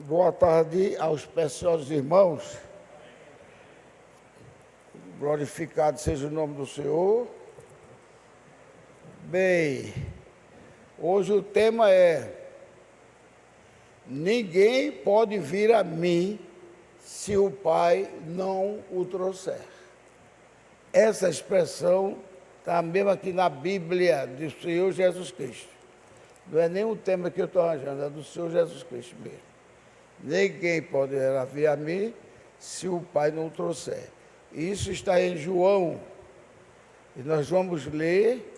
Boa tarde aos preciosos irmãos. Glorificado seja o nome do Senhor. Bem, hoje o tema é: ninguém pode vir a mim se o Pai não o trouxer. Essa expressão está mesmo aqui na Bíblia do Senhor Jesus Cristo. Não é nem um tema que eu estou arranjando, é do Senhor Jesus Cristo mesmo. Ninguém poderá vir a mim se o Pai não o trouxer. Isso está em João. E nós vamos ler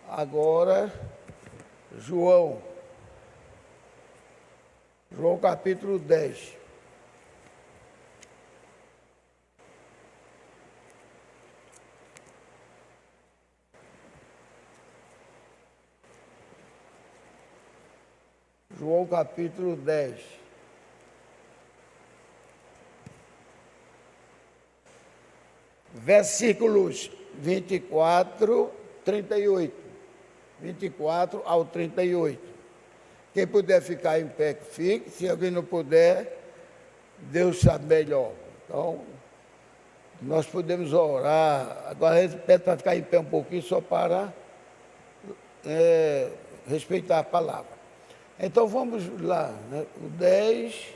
agora João capítulo 10. João capítulo 10. Versículos 24, 38. 24 ao 38. Quem puder ficar em pé, que fique. Se alguém não puder, Deus sabe melhor. Então, nós podemos orar. Agora a gente pede para ficar em pé um pouquinho, só para respeitar a palavra. Então vamos lá, né? O 10,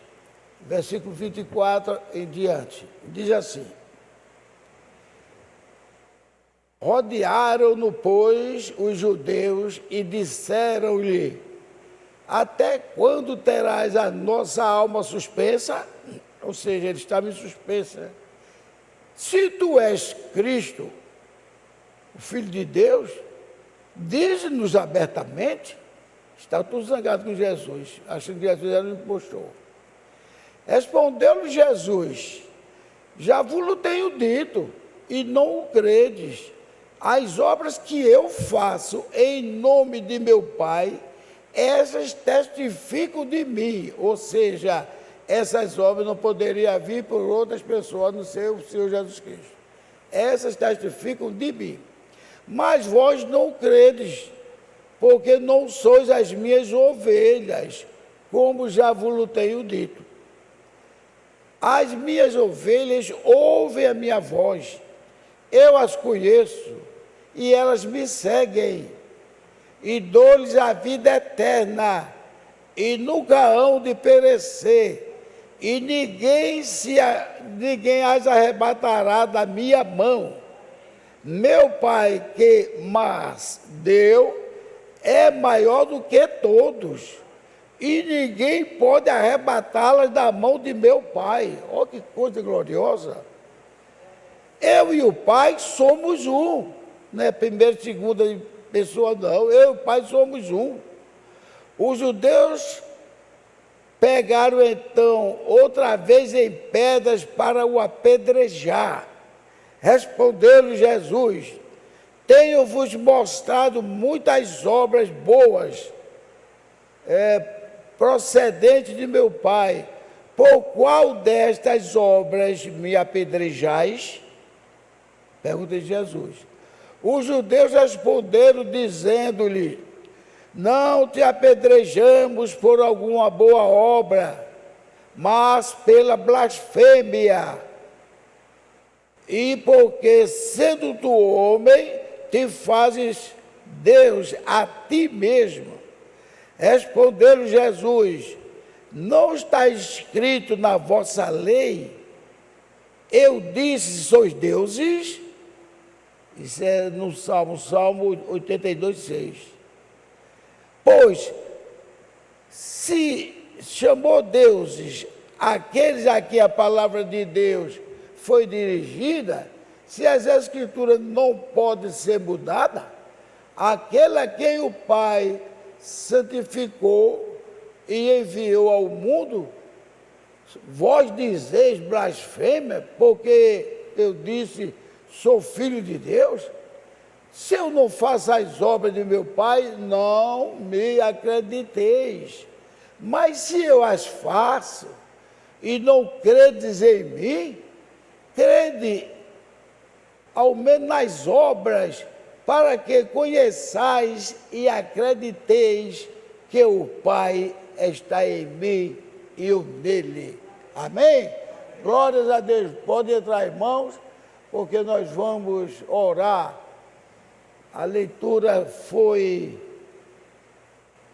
versículo 24 em diante. Diz assim: rodearam-no, pois, os judeus e disseram-lhe: até quando terás a nossa alma suspensa? Ou seja, ele estava em suspensa. Se tu és Cristo, o Filho de Deus, dize-nos abertamente. Está tudo zangado com Jesus, achando que Jesus era um impostor. Respondeu-lhe Jesus: já vos tenho dito, e não o credes. As obras que eu faço em nome de meu Pai, essas testificam de mim. Ou seja, essas obras não poderiam vir por outras pessoas, a não ser o Senhor Jesus Cristo. Essas testificam de mim. Mas vós não credes, porque não sois as minhas ovelhas, como já vos tenho dito. As minhas ovelhas ouvem a minha voz, eu as conheço, e elas me seguem, e dou-lhes a vida eterna, e nunca hão de perecer, e ninguém as arrebatará da minha mão. Meu Pai que mas deu é maior do que todos, e ninguém pode arrebatá-las da mão de meu Pai. Olha que coisa gloriosa! Eu e o Pai somos um, não é primeira, segunda pessoa não, eu e o Pai somos um. Os judeus pegaram então outra vez em pedras para o apedrejar. Respondeu-lhe Jesus: tenho-vos mostrado muitas obras boas, procedentes de meu Pai. Por qual destas obras me apedrejais? Pergunta de Jesus. Os judeus responderam, dizendo-lhe: não te apedrejamos por alguma boa obra, mas pela blasfêmia, e porque, sendo tu homem, te fazes Deus a ti mesmo. Respondeu Jesus: não está escrito na vossa lei, eu disse, sois deuses? Isso é no Salmo 82, 6. Pois, se chamou deuses aqueles a que a palavra de Deus foi dirigida, se as escrituras não podem ser mudadas, aquele a quem o Pai santificou e enviou ao mundo, vós dizeis blasfêmia, porque eu disse, sou filho de Deus? Se eu não faço as obras de meu Pai, não me acrediteis. Mas se eu as faço e não credes em mim, crede ao menos nas obras, para que conheçais e acrediteis que o Pai está em mim e o nele. Amém? Glórias a Deus. Pode entrar, irmãos, porque nós vamos orar. A leitura foi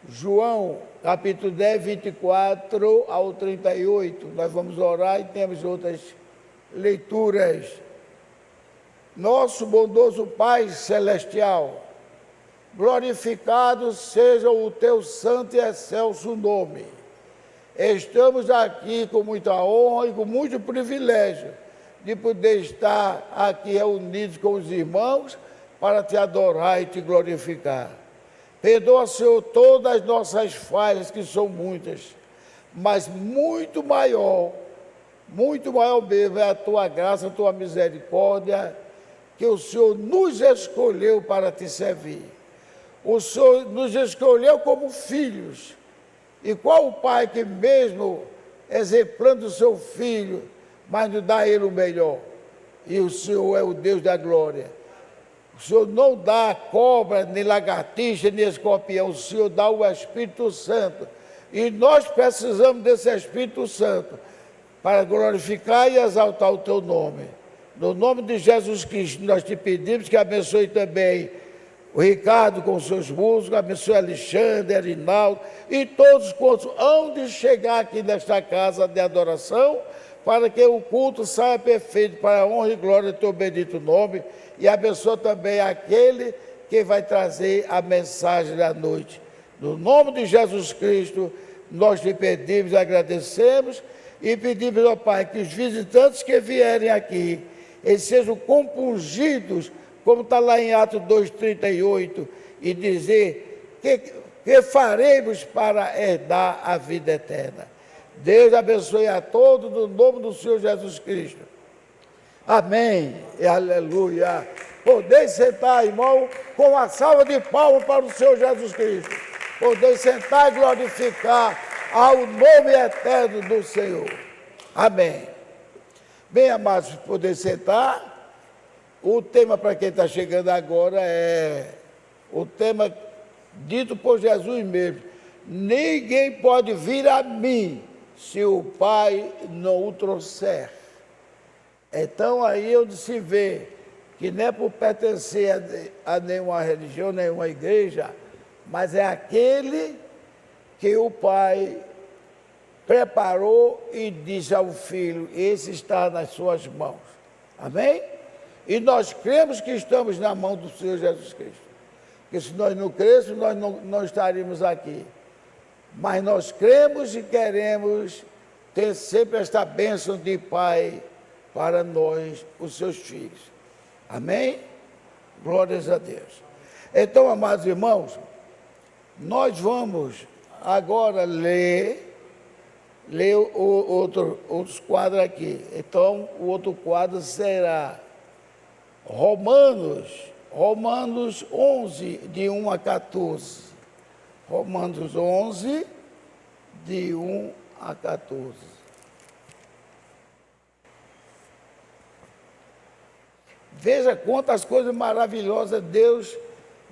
João, capítulo 10, 24 ao 38. Nós vamos orar e temos outras leituras. Nosso bondoso Pai Celestial, glorificado seja o teu santo e excelso nome. Estamos aqui com muita honra e com muito privilégio de poder estar aqui reunidos com os irmãos para te adorar e te glorificar. Perdoa, Senhor, todas as nossas falhas, que são muitas, mas muito maior mesmo é a tua graça, a tua misericórdia, que o Senhor nos escolheu para te servir. O Senhor nos escolheu como filhos. E qual o pai que mesmo exemplando o seu filho, mas nos dá a ele o melhor? E o Senhor é o Deus da glória. O Senhor não dá cobra, nem lagartixa, nem escorpião. O Senhor dá o Espírito Santo. E nós precisamos desse Espírito Santo para glorificar e exaltar o teu nome. No nome de Jesus Cristo, nós te pedimos que abençoe também o Ricardo com seus músicos, abençoe Alexandre, Arinaldo e todos quantos hão de chegar aqui nesta casa de adoração, para que o culto saia perfeito para a honra e glória do teu bendito nome, e abençoe também aquele que vai trazer a mensagem da noite. No nome de Jesus Cristo, nós te pedimos e agradecemos, e pedimos ao Pai que os visitantes que vierem aqui, eles sejam compungidos, como está lá em Atos 2,38, e dizer que faremos para herdar a vida eterna. Deus abençoe a todos no nome do Senhor Jesus Cristo. Amém e aleluia. Podeis sentar, irmão, com a salva de palmas para o Senhor Jesus Cristo. Podeis sentar e glorificar ao nome eterno do Senhor. Amém. Bem, amados, poder sentar. O tema para quem está chegando agora é o tema dito por Jesus mesmo. Ninguém pode vir a mim se o Pai não o trouxer. Então aí onde se vê que não é por pertencer a nenhuma religião, nenhuma igreja, mas é aquele que o Pai preparou e disse ao Filho, esse está nas suas mãos. Amém? E nós cremos que estamos na mão do Senhor Jesus Cristo. Porque se nós não crêssemos, nós não estaríamos aqui. Mas nós cremos e queremos ter sempre esta bênção de Pai para nós, os seus filhos. Amém? Glórias a Deus. Então, amados irmãos, nós vamos agora ler outros quadros aqui. Então, o outro quadro será Romanos 11, de 1 a 14. Romanos 11, de 1 a 14. Veja quantas coisas maravilhosas Deus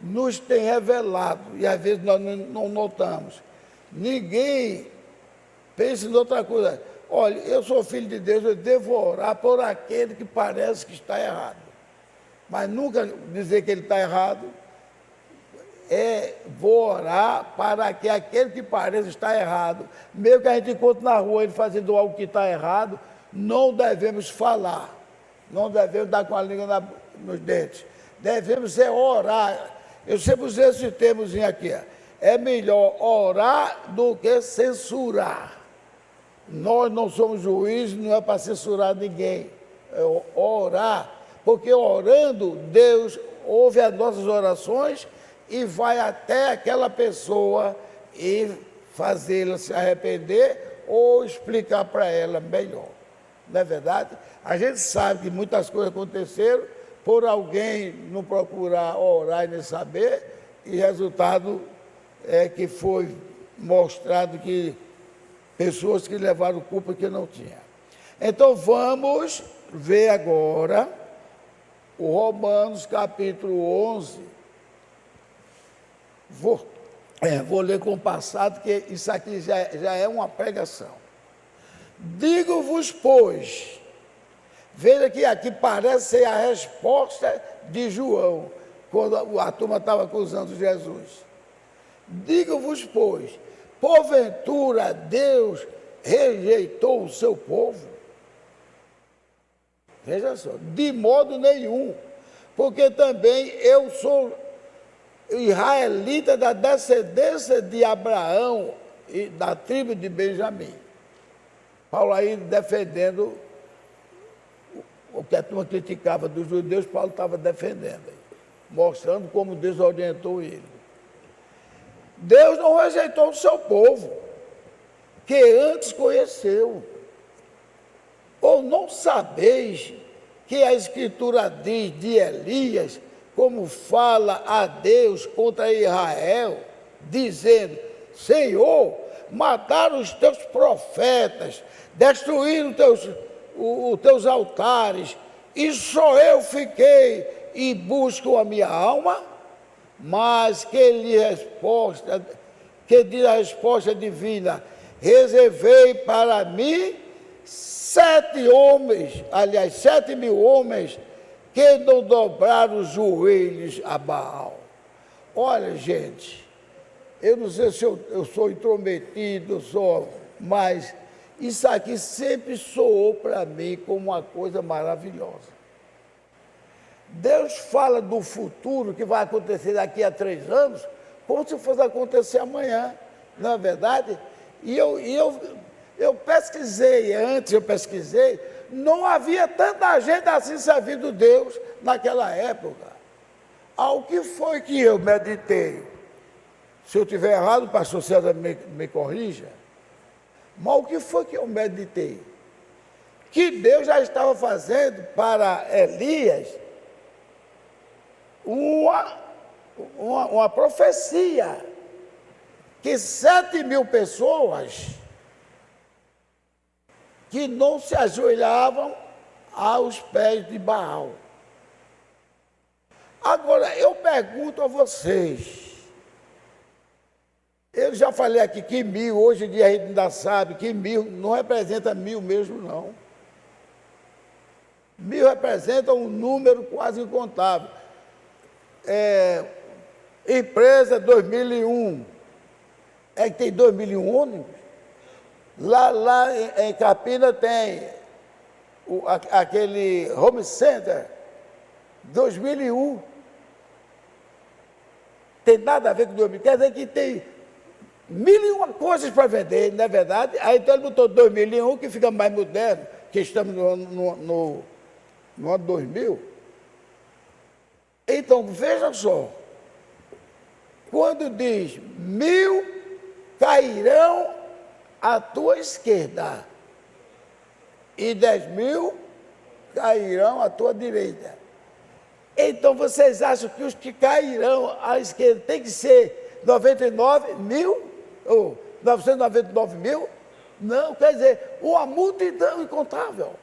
nos tem revelado, e às vezes nós não notamos. Ninguém pensa em outra coisa. Olha, eu sou filho de Deus, eu devo orar por aquele que parece que está errado. Mas nunca dizer que ele está errado. Vou orar para que aquele que parece estar errado, mesmo que a gente encontre na rua ele fazendo algo que está errado, não devemos falar. Não devemos dar com a língua nos dentes. Devemos orar. Eu sempre usei esse termozinho aqui. É melhor orar do que censurar. Nós não somos juízes, não é para censurar ninguém. É orar. Porque orando, Deus ouve as nossas orações e vai até aquela pessoa e fazê-la se arrepender ou explicar para ela melhor. Não é verdade? A gente sabe que muitas coisas aconteceram por alguém não procurar orar e nem saber, e resultado é que foi mostrado que pessoas que levaram culpa que não tinham. Então vamos ver agora o Romanos capítulo 11. Vou ler com o passado, que isso aqui já é uma pregação. Digo-vos, pois, veja que aqui parece ser a resposta de João, quando a turma estava acusando Jesus. Digo-vos, pois, porventura Deus rejeitou o seu povo? Veja só, de modo nenhum, porque também eu sou israelita da descendência de Abraão e da tribo de Benjamim. Paulo aí defendendo o que a turma criticava dos judeus, Paulo estava defendendo, mostrando como Deus orientou ele. Deus não rejeitou o seu povo, que antes conheceu. Ou não sabeis que a Escritura diz de Elias, como fala a Deus contra Israel, dizendo: Senhor, mataram os teus profetas, destruíram os teus altares, e só eu fiquei e busco a minha alma? Mas que diz a resposta divina: reservei para mim 7.000 homens que não dobraram os joelhos a Baal. Olha, gente, eu não sei se eu sou intrometido, mas isso aqui sempre soou para mim como uma coisa maravilhosa. Deus fala do futuro que vai acontecer daqui a 3 anos, como se fosse acontecer amanhã, não é verdade? E eu pesquisei, não havia tanta gente assim servindo Deus naquela época. Ao que foi que eu meditei? Se eu estiver errado, o pastor César me corrija. Mas o que foi que eu meditei? Que Deus já estava fazendo para Elias uma profecia, que 7.000 pessoas que não se ajoelhavam aos pés de Baal. Agora, eu pergunto a vocês, eu já falei aqui que 1.000, hoje em dia a gente ainda sabe que 1.000 não representa 1.000 mesmo, não. 1.000 representa um número quase incontável. Empresa 2001, que tem 2.001 ônibus. Lá em Campina tem aquele Home Center 2001. Tem nada a ver com 2000. Quer dizer que tem 1.001 coisas para vender, não é verdade? Aí então ele botou 2001, que fica mais moderno, que estamos no ano 2000. Então, veja só, quando diz 1.000 cairão à tua esquerda e 10.000 cairão à tua direita. Então, vocês acham que os que cairão à esquerda tem que ser 99.000 ou 999.000? Não, quer dizer, uma multidão incontável.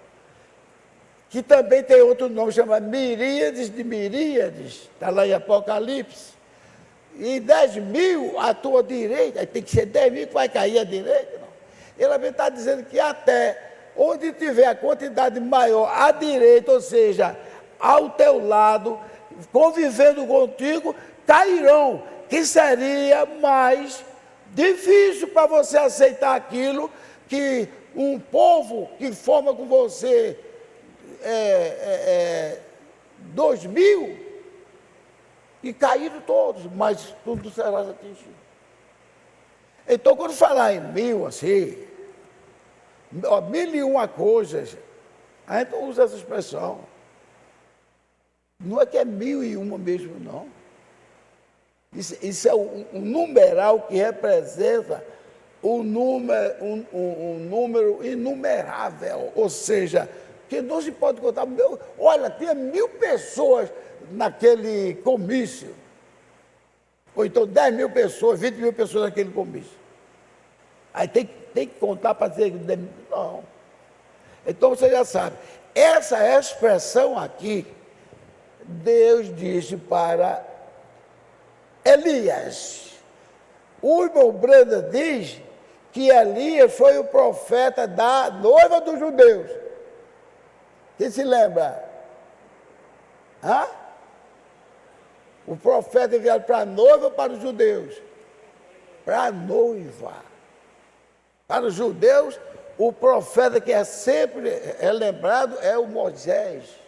Que também tem outro nome, chama miríades de miríades, está lá em Apocalipse. E 10.000 à tua direita, tem que ser 10.000 que vai cair à direita. Não. Ele está dizendo que até onde tiver a quantidade maior à direita, ou seja, ao teu lado, convivendo contigo, cairão, que seria mais difícil para você aceitar aquilo que um povo que forma com você 2.000 e caíram todos, mas tudo será atingido. Então, quando falar em 1.000, assim, 1.001 coisas, a gente não usa essa expressão. Não é que é 1.001 mesmo, não. Isso é um numeral que representa um número inumerável, ou seja, que não se pode contar. Olha, tinha 1.000 pessoas naquele comício. Ou então 10.000 pessoas, 20.000 pessoas naquele comício. Aí tem que contar para dizer que não. Então você já sabe, essa expressão aqui, Deus disse para Elias. O irmão Branda diz que Elias foi o profeta da noiva dos judeus. Quem se lembra? Hã? O profeta enviado para a noiva ou para os judeus? Para a noiva. Para os judeus, o profeta que é sempre lembrado é o Moisés.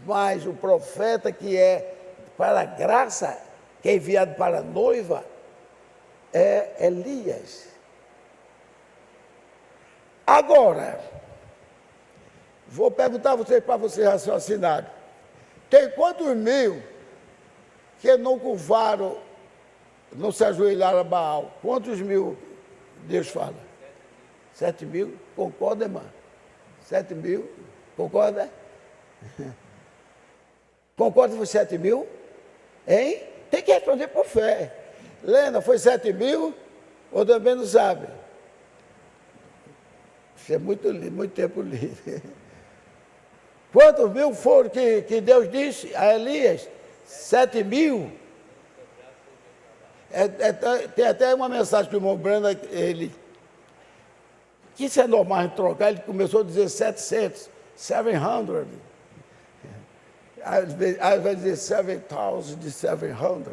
Mas o profeta que é para a graça, que é enviado para a noiva, é Elias. Agora, vou perguntar a vocês para vocês raciocinarem. Tem quantos mil que não curvaram, não se ajoelharam a Baal? Quantos mil Deus fala? 7 mil? Concorda, irmã? 7 mil? Concorda? Concorda com 7 mil? Hein? Tem que responder por fé. Lena, foi 7 mil? Ou também não sabe? Isso é muito tempo livre. Quantos mil foram que Deus disse a Elias? 7 mil? Tem até uma mensagem que o irmão Branda, ele, que isso é normal em trocar, ele começou a dizer 700, 700. Às vezes vai dizer 7,700.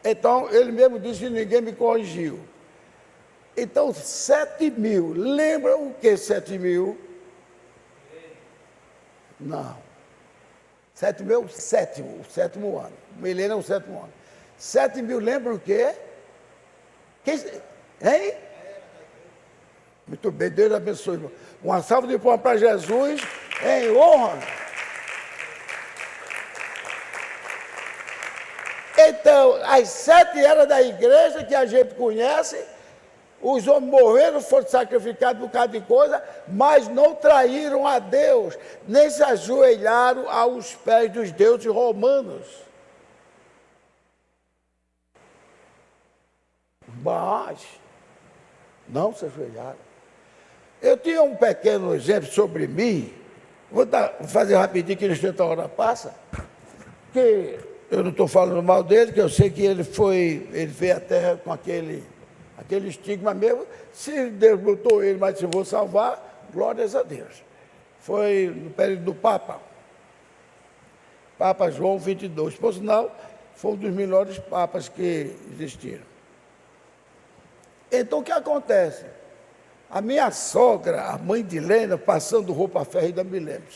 Então, ele mesmo disse que ninguém me corrigiu. Então, 7 mil. Lembra o que 7 mil? Não. 7 mil é o sétimo ano. Milênio é o sétimo ano. 7 mil lembra o quê? Hein? Muito bem, Deus abençoe, irmão. Uma salva de palmas para Jesus em honra. Então, as 7 eras da igreja que a gente conhece, os homens morreram, foram sacrificados por causa de coisa, mas não traíram a Deus, nem se ajoelharam aos pés dos deuses romanos. Mas não se ajoelharam. Eu tinha um pequeno exemplo sobre mim, vou fazer rapidinho que a hora passa, que eu não estou falando mal dele, que eu sei que ele veio à Terra com aquele estigma mesmo. Se Deus botou ele, mas se vou salvar, glórias a Deus. Foi no período do Papa João 22. Por sinal, foi um dos melhores papas que existiram. Então, o que acontece? A minha sogra, a mãe de Helena, passando roupa ferro, ainda me lembro.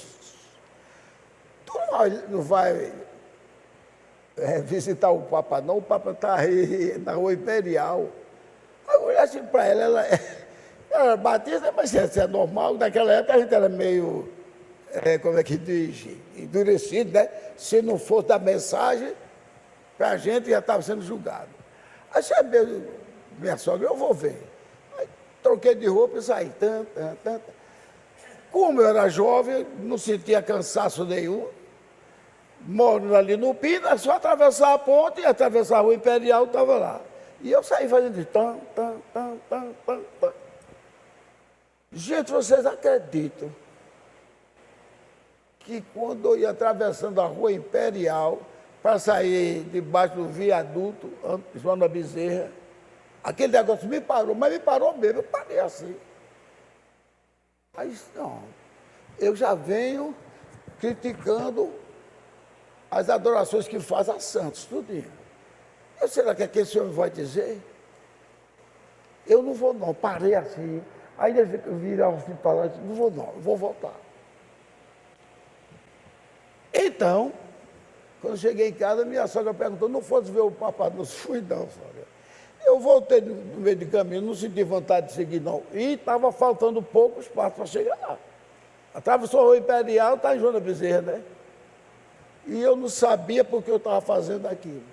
Tu não vai visitar o Papa, não? O Papa está aí na Rua Imperial. Eu olhei assim para ela era batista, mas isso é normal. Naquela época a gente era meio, como é que diz, endurecido, né? Se não fosse da mensagem, para a gente já estava sendo julgado. Aí chamei minha sogra, eu vou ver. Aí, troquei de roupa e saí. Como eu era jovem, não sentia cansaço nenhum. Moro ali no Pina, só atravessar a ponte e atravessar a Rua Imperial, estava lá. E eu saí fazendo tam. Gente, vocês acreditam que quando eu ia atravessando a Rua Imperial para sair debaixo do viaduto, Joana Bezerra, aquele negócio me parou, mas me parou mesmo, eu parei assim. Aí, não, eu já venho criticando as adorações que faz a santos, tudinho. Será que aquele senhor vai dizer? Eu não vou não, parei assim. Aí ele virava assim para lá e disse, não vou não, eu vou voltar. Então, quando cheguei em casa, minha sogra perguntou, não fosse ver o Papa? Não fui não, sogra. Eu voltei no meio do caminho, não senti vontade de seguir não. E estava faltando pouco espaço para chegar lá. Atravessou a Rua Imperial, está em Joana Bezerra, né? E eu não sabia porque eu estava fazendo aquilo.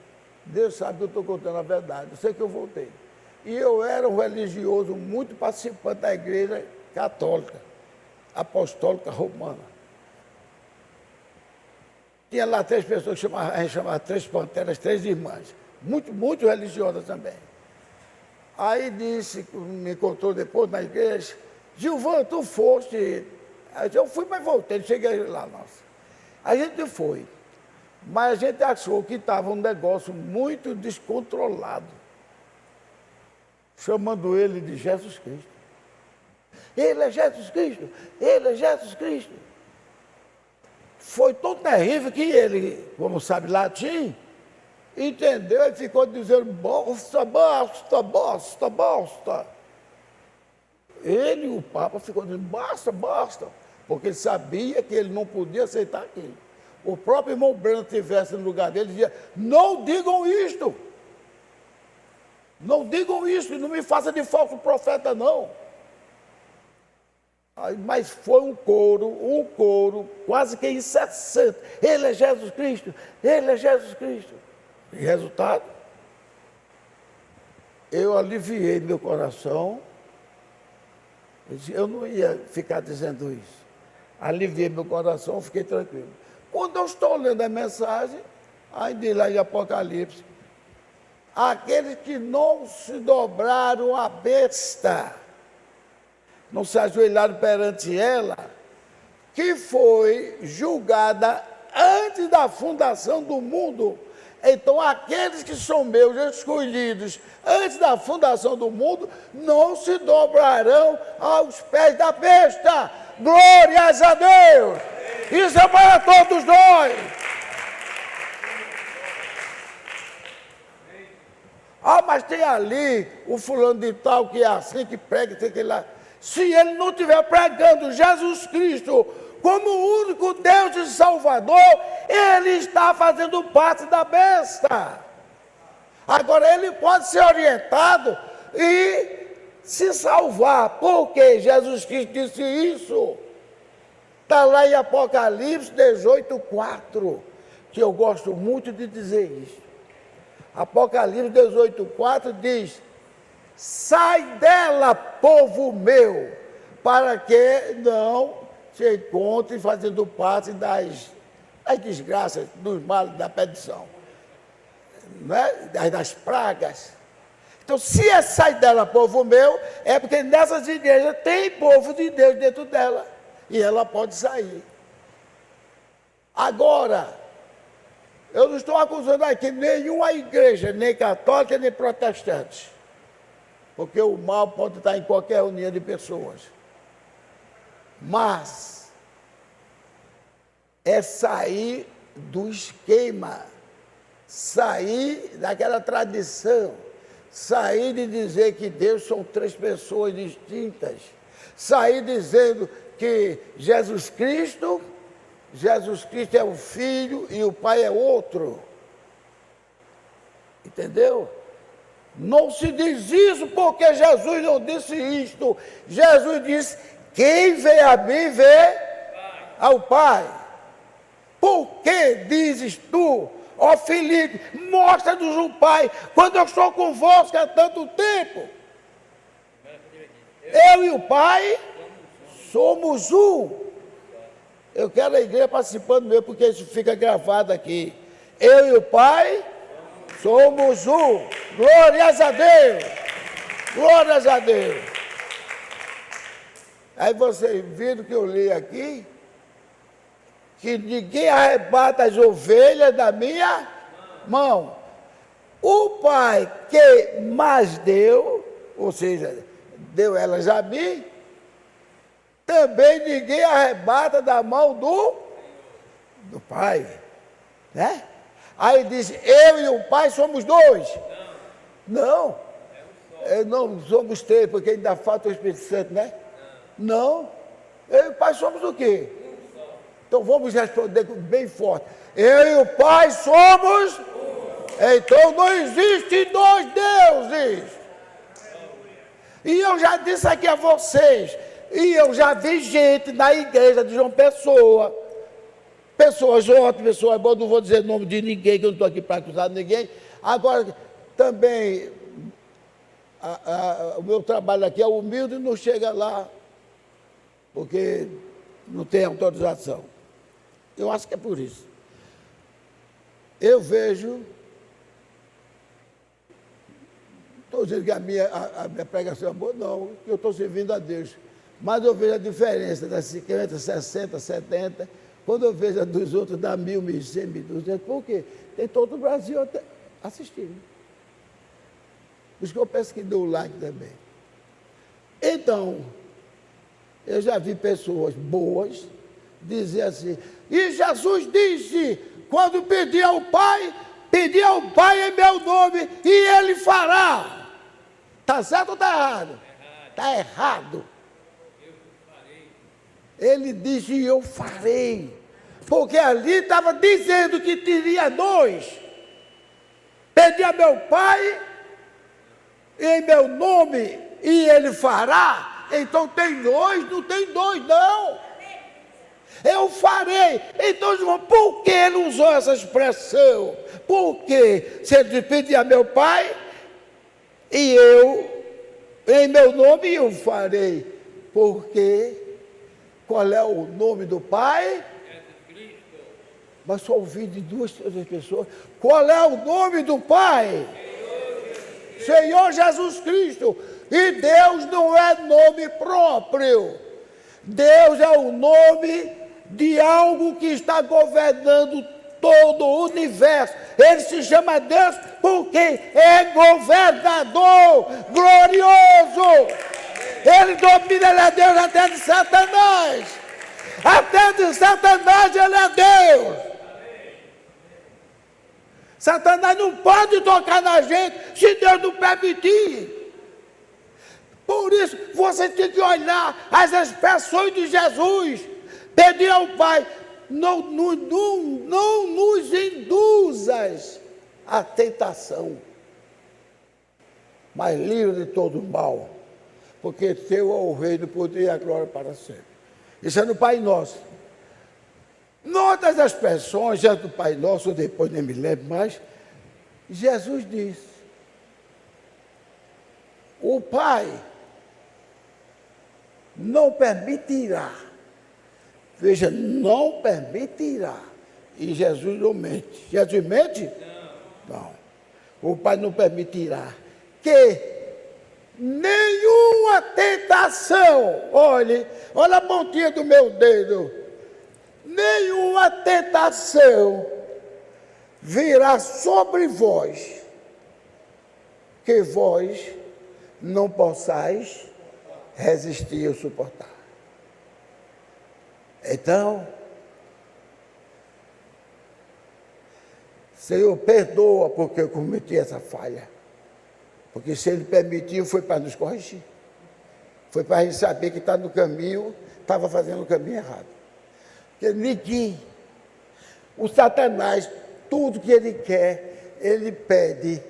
Deus sabe que eu estou contando a verdade. Eu sei que eu voltei. E eu era um religioso muito participante da igreja católica, apostólica romana. Tinha lá 3 pessoas que a gente chamava 3 panteras, 3 irmãs. Muito religiosas também. Aí disse, me encontrou depois na igreja, Gilvan, tu foste. Eu fui, mas voltei, cheguei lá, nossa. A gente foi. Mas a gente achou que estava um negócio muito descontrolado. chamando ele de Jesus Cristo. Ele é Jesus Cristo, ele é Jesus Cristo. Foi tão terrível que ele, como sabe latim, entendeu e ficou dizendo, bosta, bosta, bosta, bosta. Ele e o Papa ficou dizendo, basta, basta, porque ele sabia que ele não podia aceitar aquilo. O próprio irmão Brando estivesse no lugar dele, dizia, não digam isto. Não digam isto, e não me faça de falso profeta, não. Mas foi um coro, quase que incessante. Ele é Jesus Cristo, ele é Jesus Cristo. E resultado, eu aliviei meu coração. Eu não ia ficar dizendo isso. Aliviei meu coração, fiquei tranquilo. Quando eu estou lendo a mensagem, ainda lá em Apocalipse, aqueles que não se dobraram à besta, não se ajoelharam perante ela, que foi julgada antes da fundação do mundo. Então, aqueles que são meus escolhidos antes da fundação do mundo, não se dobrarão aos pés da besta. Glórias a Deus! Isso é para todos nós. Ah, mas tem ali o fulano de tal que é assim, que prega, tem que ir lá. Se ele não estiver pregando Jesus Cristo como o único Deus e Salvador, ele está fazendo parte da besta. Agora, ele pode ser orientado e se salvar, porque Jesus Cristo disse isso. Está lá em Apocalipse 18:4, que eu gosto muito de dizer isso. Apocalipse 18:4 diz, sai dela, povo meu, para que não se encontre fazendo parte das desgraças, dos males da perdição, né? Das pragas. Então, se é sai dela, povo meu, é porque nessas igrejas tem povo de Deus dentro dela, e ela pode sair. Agora, eu não estou acusando aqui nenhuma igreja, nem católica, nem protestante, porque o mal pode estar em qualquer união de pessoas. Mas é sair do esquema, sair daquela tradição, sair de dizer que Deus são três pessoas distintas, sair dizendo que Jesus Cristo é o Filho e o Pai é outro. Entendeu? Não se diz isso porque Jesus não disse isto. Jesus disse, quem vê a mim, vê ao Pai. Por que dizes tu, ó Filipe, mostra-nos o Pai, quando eu estou convosco há tanto tempo? Eu e o Pai somos um. Eu quero a igreja participando mesmo, porque isso fica gravado aqui. Eu e o Pai somos um. Glórias a Deus. Glórias a Deus. Aí vocês viram que eu li aqui, que ninguém arrebata as ovelhas da minha mão. O Pai que mais deu, ou seja, deu elas a mim, também ninguém arrebata da mão do Pai, né? Aí diz, eu e o Pai somos dois. Não, não somos três, porque ainda falta o Espírito Santo, né? Não, eu e o Pai somos o quê? Então vamos responder bem forte. Eu e o Pai somos... Então não existe dois deuses. E eu já disse aqui a vocês, e eu já vi gente na igreja de João Pessoa, pessoas ótimas, pessoas boas, não vou dizer o nome de ninguém, que eu não estou aqui para acusar ninguém. Agora, também, o meu trabalho aqui é humilde, não chega lá, porque não tem autorização. Eu acho que é por isso. Eu vejo, estou dizendo que a minha pregação é boa, não, eu estou servindo a Deus. Mas eu vejo a diferença das 50, 60, 70, quando eu vejo a dos outros dá 1.000, 1.100, 1.200, por quê? Tem todo o Brasil assistindo. Por isso que eu peço que dê o like também. Então, eu já vi pessoas boas dizer assim, e Jesus disse, quando pedir ao Pai em meu nome, e Ele fará. Está certo ou está errado? Está errado. Ele disse, eu farei. Porque ali estava dizendo que teria dois. Pedi a meu Pai em meu nome e Ele fará. Então tem dois, não tem dois não. Eu farei. Então, João, por que ele usou essa expressão? Porque se ele pedir a meu Pai e eu, em meu nome, eu farei. Porque qual é o nome do Pai? Mas só ouvi de duas, três pessoas. Qual é o nome do Pai? Senhor Jesus Cristo. E Deus não é nome próprio. Deus é o nome de algo que está governando todo o universo. Ele se chama Deus porque é governador glorioso. Ele domina, ele é Deus até de Satanás. Até de Satanás ele é Deus. Satanás não pode tocar na gente se Deus não permitir. Por isso, você tem que olhar as expressões de Jesus. Pedir ao Pai, não nos induzas à tentação, mas livre de todo mal, porque teu é o reino, o poder e a glória para sempre. Isso é no Pai Nosso. Noutras expressões, já do Pai Nosso, depois nem me lembro mais, Jesus diz, o Pai não permitirá, veja, não permitirá, e Jesus não mente. Jesus mente? Não. O Pai não permitirá que nenhuma tentação, olha a pontinha do meu dedo, nenhuma tentação virá sobre vós, que vós não possais resistir ou suportar. Então, Senhor, perdoa porque eu cometi essa falha. Porque se Ele permitiu, foi para nos corrigir. Foi para a gente saber que está no caminho, estava fazendo o caminho errado. Porque ninguém, o Satanás, tudo que ele quer, ele pede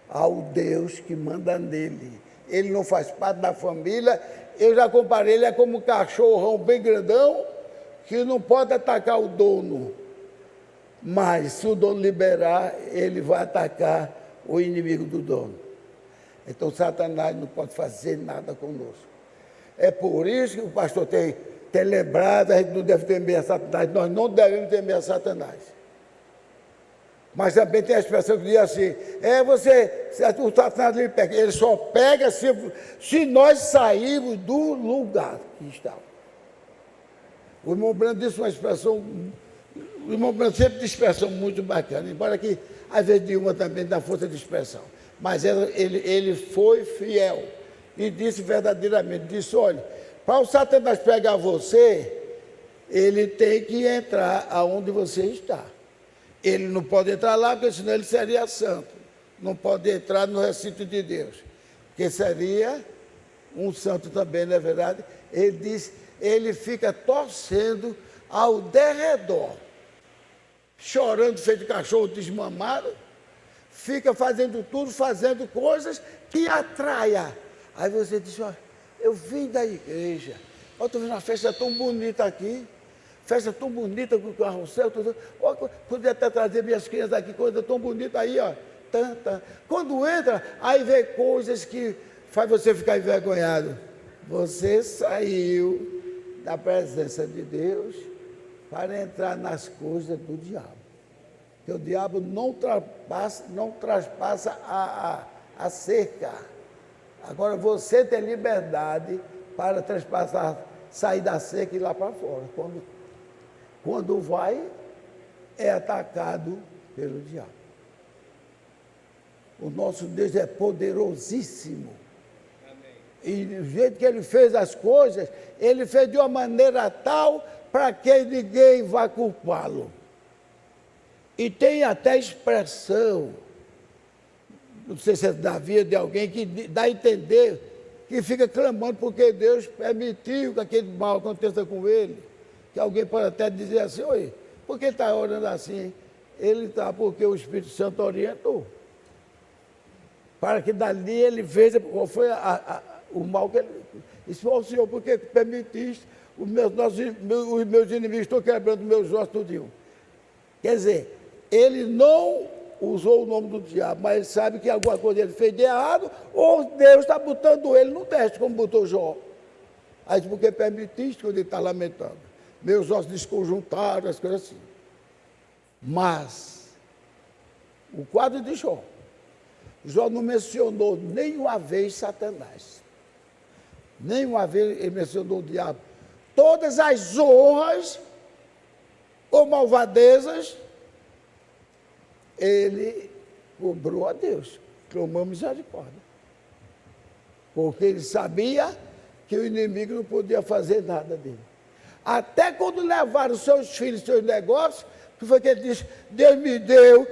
ao Deus que manda nele. Ele não faz parte da família. Eu já comparei, ele é como um cachorrão bem grandão, que não pode atacar o dono. Mas se o dono liberar, ele vai atacar o inimigo do dono. Então Satanás não pode fazer nada conosco. É por isso que o pastor tem lembrado, a gente não deve temer a Satanás, nós não devemos temer a Satanás. Mas também tem a expressão que diz assim, o Satanás ele pega, ele só pega se nós sairmos do lugar que estava. O irmão Brando disse uma expressão, o irmão Brando sempre de expressão muito bacana, embora que às vezes de uma também dá força de expressão. Mas ele foi fiel e disse verdadeiramente, disse, olha, para o Satanás pegar você, ele tem que entrar aonde você está. Ele não pode entrar lá, porque senão ele seria santo. Não pode entrar no recinto de Deus, porque seria um santo também, não é verdade? Ele diz, ele fica torcendo ao derredor, chorando feito cachorro desmamado, fica fazendo tudo, fazendo coisas que atraia. Aí você diz, olha, eu vim da igreja, eu estou vendo uma festa tão bonita aqui, festa tão bonita com o carrossel, podia até trazer minhas crianças aqui, coisa tão bonita aí, ó. Quando entra, aí vê coisas que faz você ficar envergonhado. Você saiu da presença de Deus para entrar nas coisas do diabo. Porque o diabo não traspassa a cerca. Agora você tem liberdade para transpassar, sair da cerca e ir lá para fora. Quando vai, é atacado pelo diabo. O nosso Deus é poderosíssimo. E do jeito que ele fez as coisas, ele fez de uma maneira tal para que ninguém vá culpá-lo. E tem até expressão, não sei se é da vida de alguém, que dá a entender, que fica clamando porque Deus permitiu que aquele mal aconteça com ele. Que alguém pode até dizer assim, oi, por que está orando assim? Ele está porque o Espírito Santo orientou. Para que dali ele veja qual foi o mal que ele... Isso, ó Senhor, por que permitiste? Os meus inimigos estão quebrando meus ossos tudinho. Quer dizer, ele não usou o nome do diabo, mas ele sabe que alguma coisa ele fez de errado, ou Deus está botando ele no teste, como botou Jó. Aí, porque permitiste, quando ele está lamentando. Meus ossos desconjuntaram, as coisas assim. Mas, o quadro de Jó, Jó não mencionou nenhuma vez Satanás. Nenhuma vez ele mencionou o diabo. Todas as honras ou malvadezas, ele cobrou a Deus, clamou misericórdia. Porque ele sabia que o inimigo não podia fazer nada dele. Até quando levaram seus filhos, seus negócios, que foi que ele disse, Deus me deu,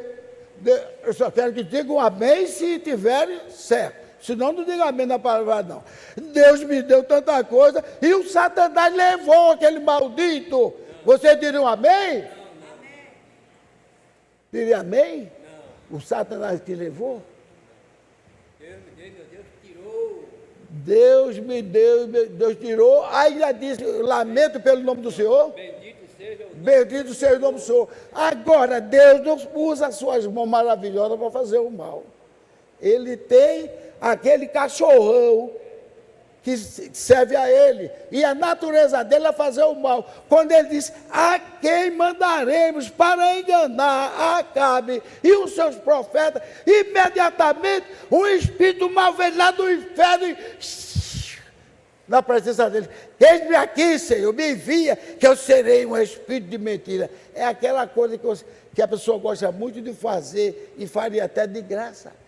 eu só quero que digam amém se tiverem certo. Senão não diga amém na palavra não. Deus me deu tanta coisa e o Satanás levou aquele maldito. Você diria um amém? Não. Diria amém? Não. O Satanás te levou? Deus me deu, meu Deus tirou. Deus me deu, Deus tirou. Aí já disse, lamento pelo nome do Senhor. Bendito seja o nome do Senhor. Agora, Deus não usa as suas mãos maravilhosas para fazer o mal. Ele tem aquele cachorrão que serve a ele. E a natureza dele é fazer o mal. Quando ele diz, a quem mandaremos para enganar Acabe e os seus profetas, imediatamente o espírito mal veio lá do inferno na presença dele. Eis-me aqui, Senhor, me envia, que eu serei um espírito de mentira. É aquela coisa que a pessoa gosta muito de fazer e faria até de graça.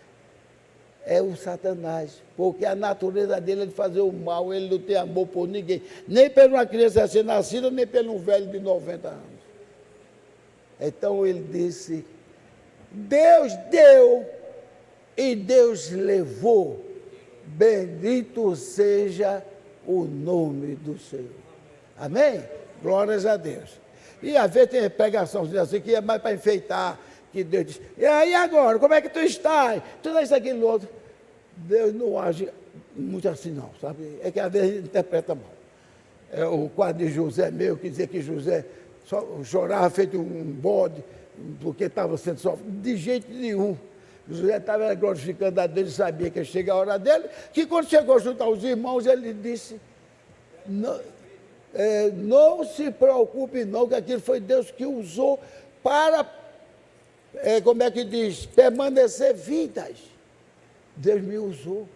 É o Satanás, porque a natureza dele é de fazer o mal, ele não tem amor por ninguém, nem por uma criança recém-nascida, nem pelo um velho de 90 anos. Então ele disse, Deus deu e Deus levou, bendito seja o nome do Senhor. Amém? Glórias a Deus. E às vezes tem pregação assim, que é mais para enfeitar, que Deus diz, e aí agora, como é que tu estás? Tudo isso, aquilo, outro. Deus não age muito assim não, sabe? É que às vezes ele interpreta mal. É o quadro de José meu, que dizia que José só chorava feito um bode, porque estava sendo sofrido. De jeito nenhum. José estava glorificando a Deus e sabia que chega a hora dele, que quando chegou junto aos irmãos, ele disse, não se preocupe não, que aquilo foi Deus que usou para... como é que diz? Permanecer vidas. Deus me usou.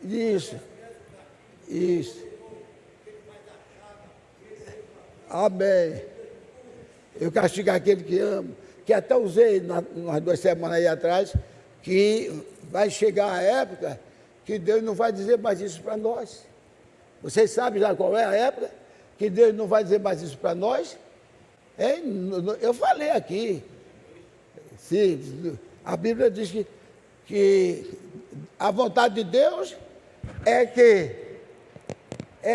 Isso. Isso. Amém. Eu castigo aquele que amo, que até usei umas 2 semanas aí atrás, que vai chegar a época que Deus não vai dizer mais isso para nós. Vocês sabem já qual é a época? Que Deus não vai dizer mais isso para nós? Eu falei aqui. Sim, a Bíblia diz que a vontade de Deus é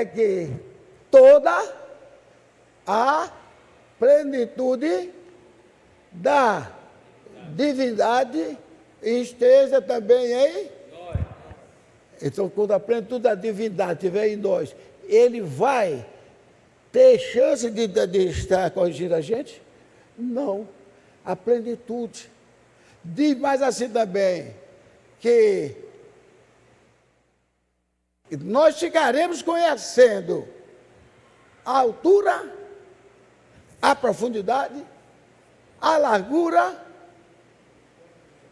que toda a plenitude da divindade esteja também em nós. Então, quando a plenitude da divindade estiver em nós, ele vai ter chance de estar corrigindo a gente? Não. A plenitude. Diz mais assim também, que nós ficaremos conhecendo a altura, a profundidade, a largura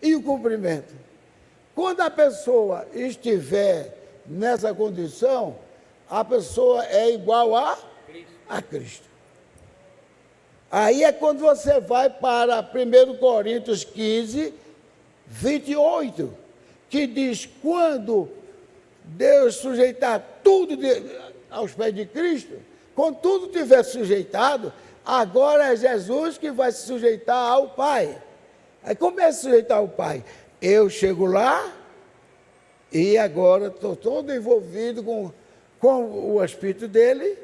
e o comprimento. Quando a pessoa estiver nessa condição, a pessoa é igual a Cristo. Aí é quando você vai para 1 Coríntios 15, 28, que diz, quando Deus sujeitar tudo aos pés de Cristo, quando tudo tiver sujeitado, agora é Jesus que vai se sujeitar ao Pai. Aí como é se sujeitar ao Pai? Eu chego lá e agora estou todo envolvido com o Espírito dele,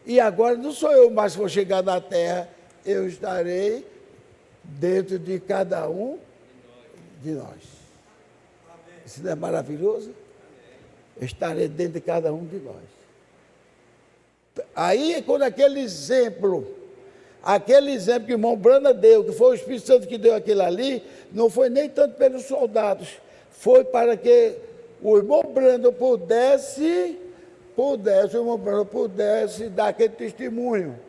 e agora não sou eu mais que vou chegar na terra, eu estarei dentro de cada um de nós. Isso não é maravilhoso? Eu estarei dentro de cada um de nós. Aí, quando aquele exemplo que o irmão Brana deu, que foi o Espírito Santo que deu aquilo ali, não foi nem tanto pelos soldados, foi para que o irmão Brana pudesse dar aquele testemunho,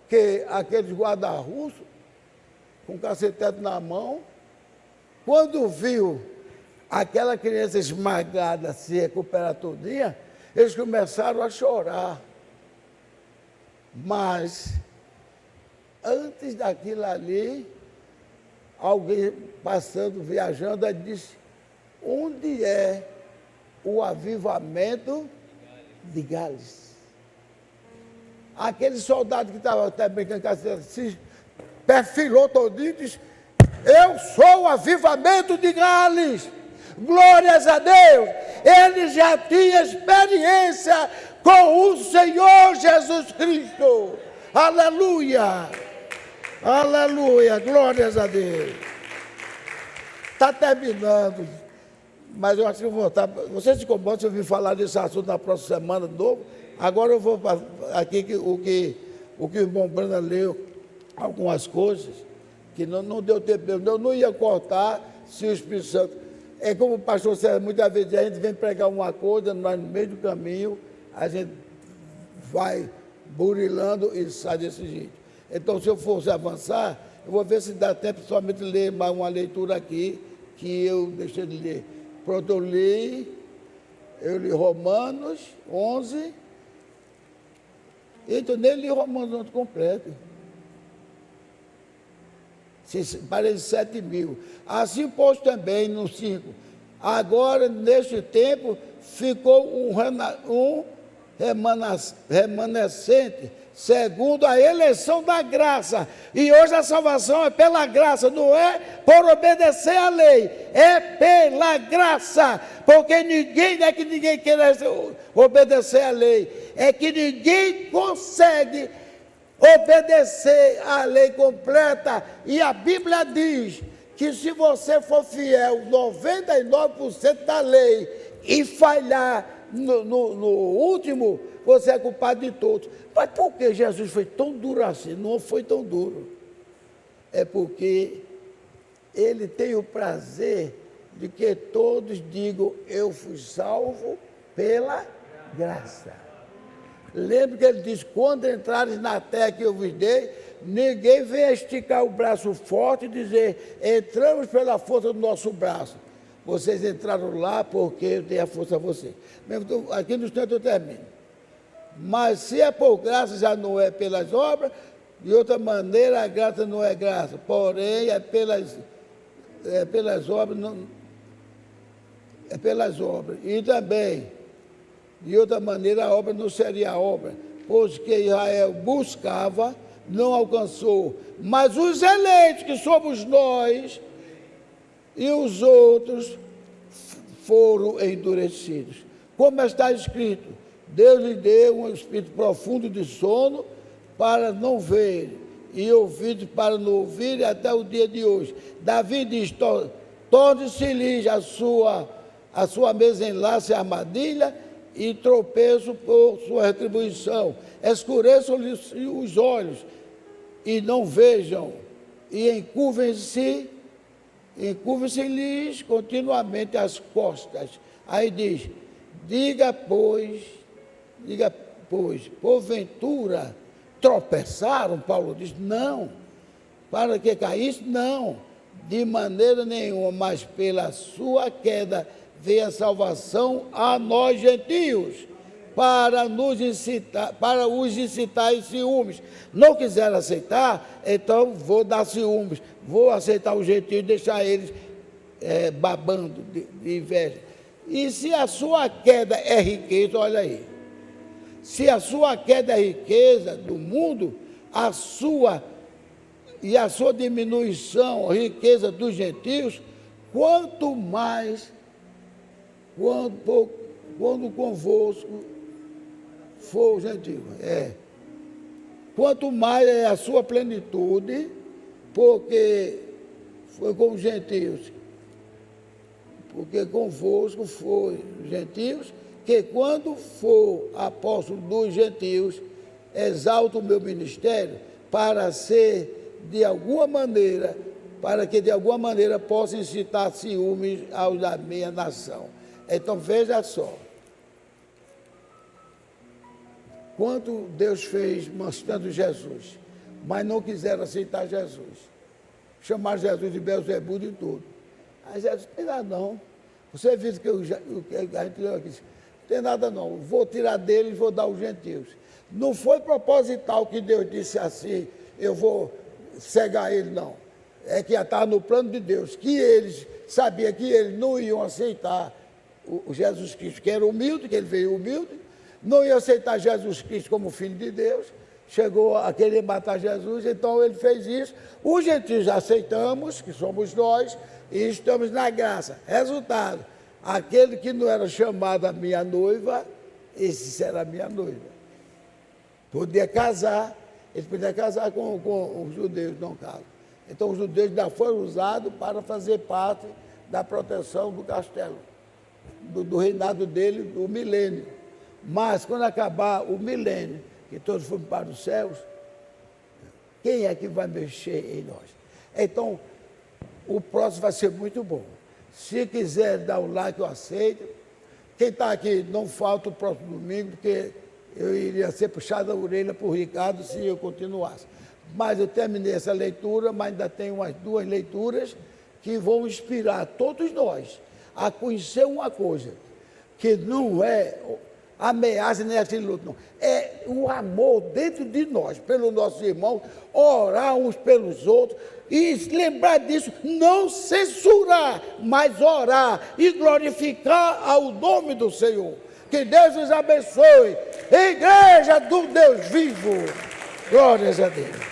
que aqueles guarda-russos, com o cacetete na mão, quando viu aquela criança esmagada se recuperar todinha, eles começaram a chorar. Mas, antes daquilo ali, alguém passando, viajando, aí disse, onde é o avivamento de Gales? Aquele soldado que estava até brincando com a se perfilou todinho e disse, eu sou o avivamento de Gales. Glórias a Deus. Ele já tinha experiência com o Senhor Jesus Cristo. Aleluia. Aleluia. Glórias a Deus. Está terminando. Mas eu acho que eu vou voltar. Você se incomoda se eu vir falar desse assunto na próxima semana de novo? Agora eu vou aqui o que o irmão Brana leu, algumas coisas, que não deu tempo, eu não ia cortar se o Espírito Santo... É como o pastor César, muitas vezes a gente vem pregar uma coisa, nós no meio do caminho, a gente vai burilando e sai desse jeito. Então, se eu fosse avançar, eu vou ver se dá tempo somente ler mais uma leitura aqui, que eu deixei de ler. Pronto, eu li Romanos 11, então nem li Romanos 11 completo. Parece 7.000. Assim, pois, também no 5. Agora, neste tempo, ficou um remanescente, segundo a eleição da graça. E hoje a salvação é pela graça, não é por obedecer à lei, é pela graça. Porque ninguém quer obedecer à lei, é que ninguém consegue obedecer à lei completa, e a Bíblia diz que se você for fiel 99% da lei e falhar no último, você é culpado de todos. Mas por que Jesus foi tão duro assim? Não foi tão duro. É porque ele tem o prazer de que todos digam, eu fui salvo pela graça. Lembra que ele diz, quando entrares na terra que eu vos dei, ninguém vem esticar o braço forte e dizer, entramos pela força do nosso braço. Vocês entraram lá porque eu dei a força a vocês. Aqui no instante eu termino. Mas se é por graça, já não é pelas obras, de outra maneira a graça não é graça, porém é pelas obras, é pelas obras. E também, de outra maneira, a obra não seria obra, pois que Israel buscava, não alcançou. Mas os eleitos, que somos nós, e os outros foram endurecidos. Como está escrito, Deus lhe deu um espírito profundo de sono para não ver, e ouvidos para não ouvir, até o dia de hoje. Davi diz, torne-se-lhe a sua mesa enlace e armadilha, e tropeço por sua retribuição. Escureçam-lhe os olhos, e não vejam, e encurvem-se-lhes continuamente as costas. Aí diz, diga, pois, porventura, tropeçaram? Paulo diz, não. Para que caísse? Não. De maneira nenhuma, mas pela sua queda veio a salvação a nós gentios, para nos incitar, para os incitar em ciúmes. Não quiseram aceitar, então vou dar ciúmes, vou aceitar o jeitinho e deixar eles babando de inveja. E se a sua queda é riqueza, olha aí, se a sua queda é riqueza do mundo, a sua diminuição, a riqueza dos gentios, quanto mais quando convosco for o gentio. Quanto mais é a sua plenitude, porque foi com os gentios, porque convosco foi os gentios, que quando for apóstolo dos gentios, exalto o meu ministério para ser de alguma maneira, para que de alguma maneira possa incitar ciúmes aos da minha nação. Então veja só, quanto Deus fez mostrando Jesus, mas não quiseram aceitar Jesus, chamaram Jesus de Beelzebul e tudo. Aí Jesus, não tem nada não, você viu que a gente leu aqui, não tem nada não, vou tirar dele e vou dar aos gentios. Não foi proposital que Deus disse assim, eu vou cegar ele, não. É que estava no plano de Deus, que eles sabiam que eles não iam aceitar o Jesus Cristo, que era humilde, que ele veio humilde, não iam aceitar Jesus Cristo como filho de Deus, chegou a querer matar Jesus, então ele fez isso. Os gentios aceitamos, que somos nós, e estamos na graça. Resultado, aquele que não era chamado a minha noiva, esse será a minha noiva. Podia casar, ele podia casar com os judeus, não casam. Então os judeus já foram usados para fazer parte da proteção do castelo, do reinado dele, do milênio. Mas quando acabar o milênio, que todos fomos para os céus, quem é que vai mexer em nós? Então, o próximo vai ser muito bom. Se quiser dar um like, eu aceito. Quem está aqui, não falta o próximo domingo, porque eu iria ser puxado a orelha por Ricardo se eu continuasse. Mas eu terminei essa leitura, mas ainda tem umas 2 leituras que vão inspirar todos nós a conhecer uma coisa, que não é ameaça nem aquele luto, não. É o amor dentro de nós, pelos nossos irmãos, orar uns pelos outros e lembrar disso, não censurar, mas orar e glorificar ao nome do Senhor. Que Deus os abençoe. Igreja do Deus vivo. Glórias a Deus.